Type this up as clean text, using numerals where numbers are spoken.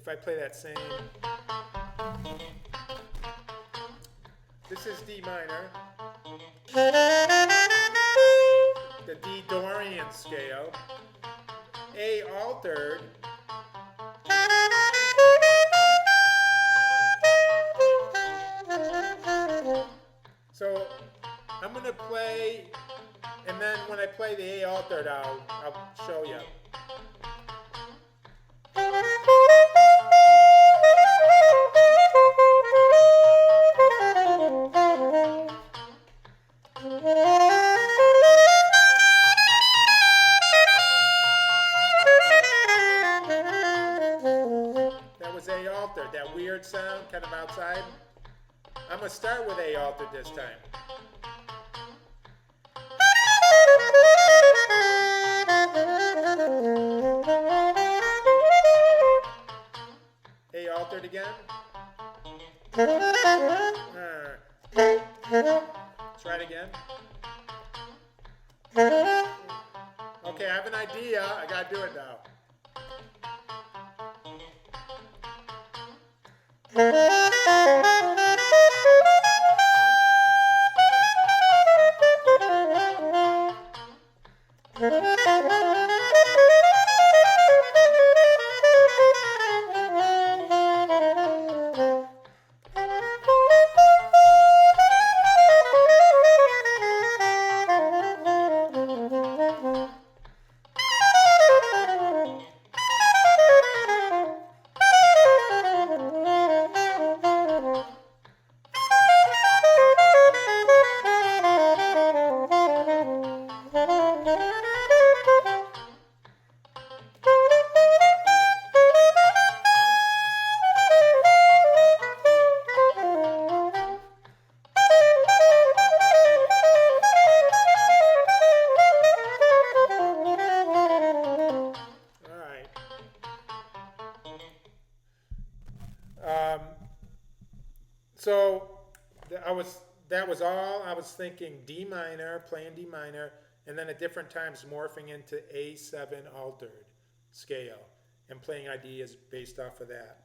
if I play that same, this is D minor, the D Dorian scale, A altered, so I'm going to play, and then when I play the A altered, I'll show you. That was A altered, that weird sound kind of outside. I'm going to start with A altered this time. A altered again. Try it again. Okay, I have an idea. I gotta do it now. So that was all. I was thinking D minor, playing D minor, and then at different times morphing into A7 altered scale and playing ideas based off of that.